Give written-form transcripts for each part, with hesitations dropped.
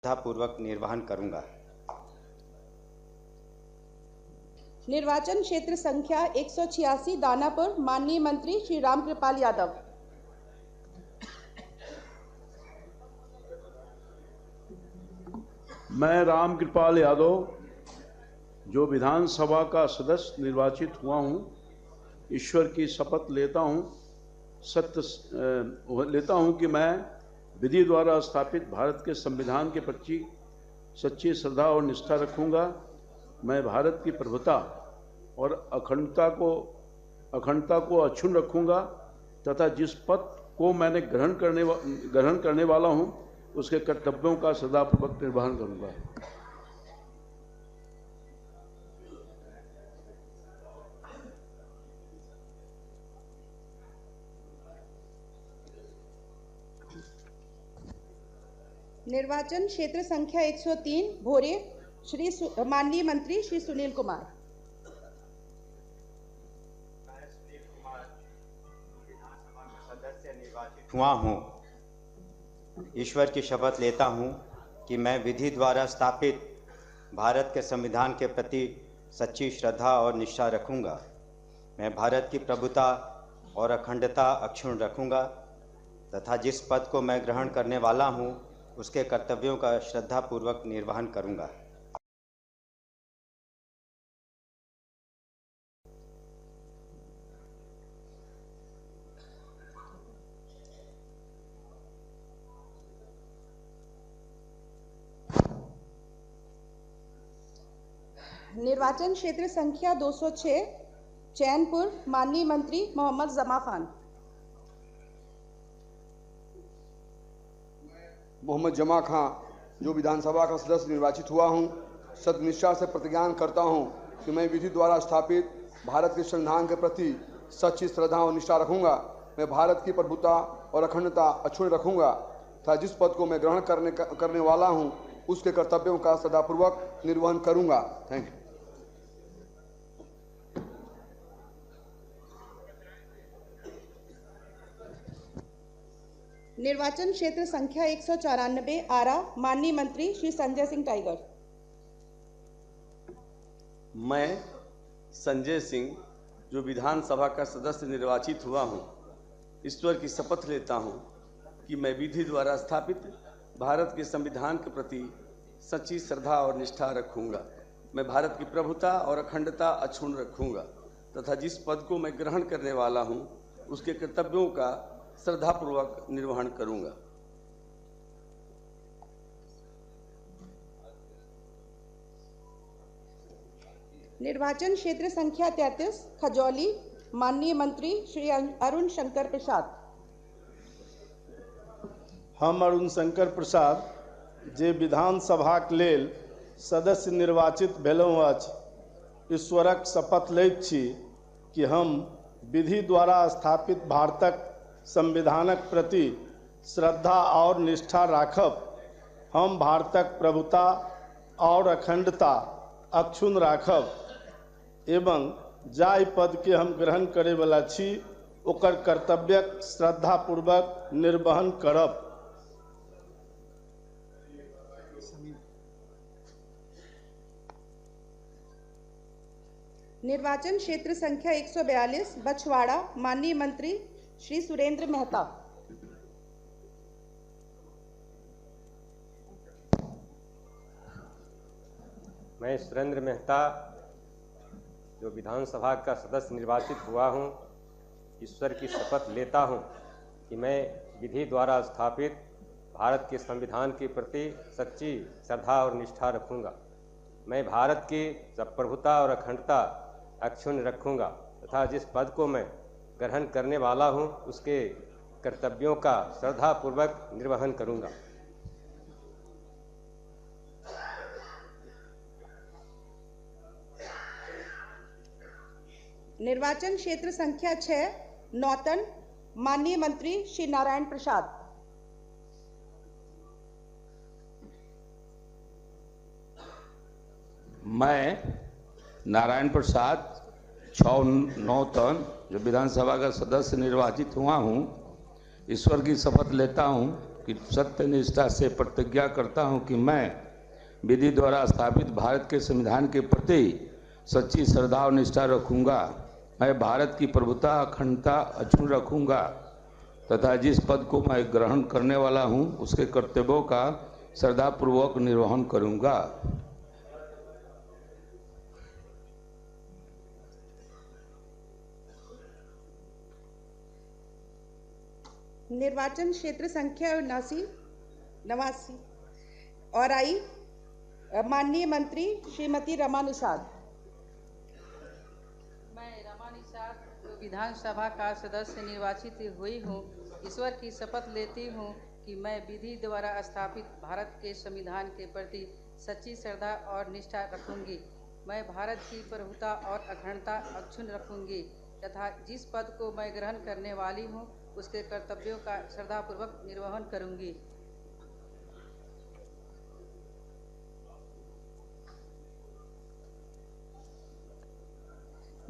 श्रद्धापूर्वक निर्वहन करूंगा। निर्वाचन क्षेत्र संख्या 186 दानापुर, माननीय मंत्री श्री रामकृपाल यादव। मैं रामकृपाल यादव, जो विधानसभा का सदस्य निर्वाचित हुआ हूं, ईश्वर की शपथ लेता हूं कि मैं विधि द्वारा स्थापित भारत के संविधान के प्रति सच्ची श्रद्धा और निष्ठा रखूंगा। मैं भारत की प्रभुता और अखंडता को अक्षुण्ण रखूंगा तथा जिस पद को मैंने ग्रहण करने वाला हूं, उसके कर्तव्यों का सदापूर्वक निर्वहन करूंगा। निर्वाचन क्षेत्र संख्या 103 भोरे, माननीय मंत्री श्री सुनील कुमार। विधानसभा का सदस्य निर्वाचित हुआ हूं, ईश्वर की शपथ लेता हूं कि मैं विधि द्वारा स्थापित भारत के संविधान के प्रति सच्ची श्रद्धा और निष्ठा रखूंगा। मैं भारत की प्रभुता और अखंडता अक्षुण्ण रखूंगा तथा जिस पद को मैं ग्रहण करने वाला हूं, उसके कर्तव्यों का श्रद्धापूर्वक निर्वहन करूंगा। निर्वाचन क्षेत्र संख्या 206 चैनपुर, माननीय मंत्री मोहम्मद जमा खान। मोहम्मद जमा खां, जो विधानसभा का सदस्य निर्वाचित हुआ हूं, सत्यनिष्ठा से प्रतिज्ञान करता हूं कि मैं विधि द्वारा स्थापित भारत के संविधान के प्रति सच्ची श्रद्धा और निष्ठा रखूंगा। मैं भारत की प्रभुता और अखंडता अक्षुण्ण रखूंगा तथा जिस पद को मैं ग्रहण करने वाला हूं, उसके कर्तव्यों का सदापूर्वक निर्वहन करूंगा। Thank you. निर्वाचन क्षेत्र संख्या 194 आरा, माननीय मंत्री श्री संजय सिंह टाइगर। मैं संजय सिंह, जो विधानसभा का सदस्य निर्वाचित हुआ हूं, ईश्वर की शपथ लेता हूं कि मैं विधि द्वारा स्थापित भारत के संविधान के प्रति सच्ची श्रद्धा और निष्ठा रखूंगा। मैं भारत की प्रभुता और अखंडता अक्षुण्ण रखूंगा तथा जिस पद को मैं ग्रहण करने वाला हूं, उसके कर्तव्यों का श्रद्धापूर्वक निर्वहन करूंगा। निर्वाचन क्षेत्र संख्या 33 खजौली, माननीय मंत्री श्री अरुण शंकर प्रसाद। हम अरुण शंकर प्रसाद, जे विधानसभा के लेल सदस्य निर्वाचित भेलहुँ अछि, ईश्वरक शपथ लैत छी कि हम विधि द्वारा स्थापित भारतक संविधानक प्रति श्रद्धा और निष्ठा राखब। हम भारतक प्रभुता और अखंडता अक्षुण्ण राखब एवं जाहि पद के हम ग्रहण करे वाला छी, ओकर कर्तव्यक श्रद्धापूर्वक निर्वहन करब। निर्वाचन क्षेत्र संख्या 142 बछवाड़ा, माननीय मंत्री श्री सुरेंद्र मेहता। मैं सुरेंद्र मेहता, जो विधानसभा का सदस्य निर्वाचित हुआ हूं, ईश्वर की शपथ लेता हूं कि मैं विधि द्वारा स्थापित भारत के संविधान के प्रति सच्ची श्रद्धा और निष्ठा रखूंगा। मैं भारत की प्रभुता और अखंडता अक्षुण्ण रखूंगा तथा जिस पद को मैं ग्रहण करने वाला हूं, उसके कर्तव्यों का श्रद्धापूर्वक निर्वहन करूंगा। निर्वाचन क्षेत्र संख्या 6 नौतन, माननीय मंत्री श्री नारायण प्रसाद। मैं नारायण प्रसाद 6 जो विधानसभा का सदस्य निर्वाचित हुआ हूं, ईश्वर की शपथ लेता हूं कि सत्यनिष्ठा से प्रतिज्ञा करता हूं कि मैं विधि द्वारा स्थापित भारत के संविधान के प्रति सच्ची श्रद्धा और निष्ठा रखूंगा। मैं भारत की प्रभुता अखंडता अक्षुण्ण रखूंगा तथा जिस पद को मैं ग्रहण करने वाला हूं उसके कर्तव्यों का श्रद्धापूर्वक निर्वहन करूंगा। निर्वाचन क्षेत्र संख्या 79 और आई माननीय मंत्री श्रीमती रमा निषाद। मैं रमा निषाद जो विधानसभा का सदस्य निर्वाचित हुई हूँ, ईश्वर की शपथ लेती हूँ कि मैं विधि द्वारा स्थापित भारत के संविधान के प्रति सच्ची श्रद्धा और निष्ठा रखूंगी। मैं भारत की प्रभुता और अखंडता अक्षुण्ण रखूंगी तथा जिस पद को मैं ग्रहण करने वाली हूँ उसके कर्तव्यों का श्रद्धापूर्वक निर्वहन करूंगी।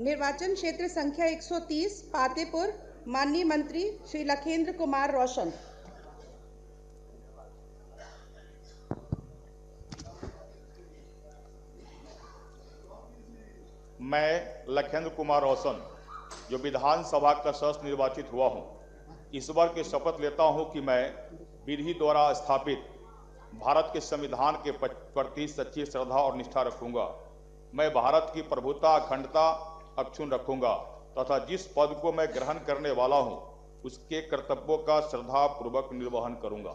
निर्वाचन क्षेत्र संख्या 130 पातेपुर, माननीय मंत्री श्री लखेंद्र कुमार रोशन। मैं लखेंद्र कुमार रोशन जो विधानसभा का सदस्य निर्वाचित हुआ हूं, ईश्वर की शपथ लेता हूं कि मैं विधि द्वारा स्थापित भारत के संविधान के प्रति सच्ची श्रद्धा और निष्ठा रखूंगा। मैं भारत की प्रभुता अखंडता अक्षुण्ण रखूंगा तथा जिस पद को मैं ग्रहण करने वाला हूं उसके कर्तव्यों का श्रद्धापूर्वक निर्वहन करूंगा।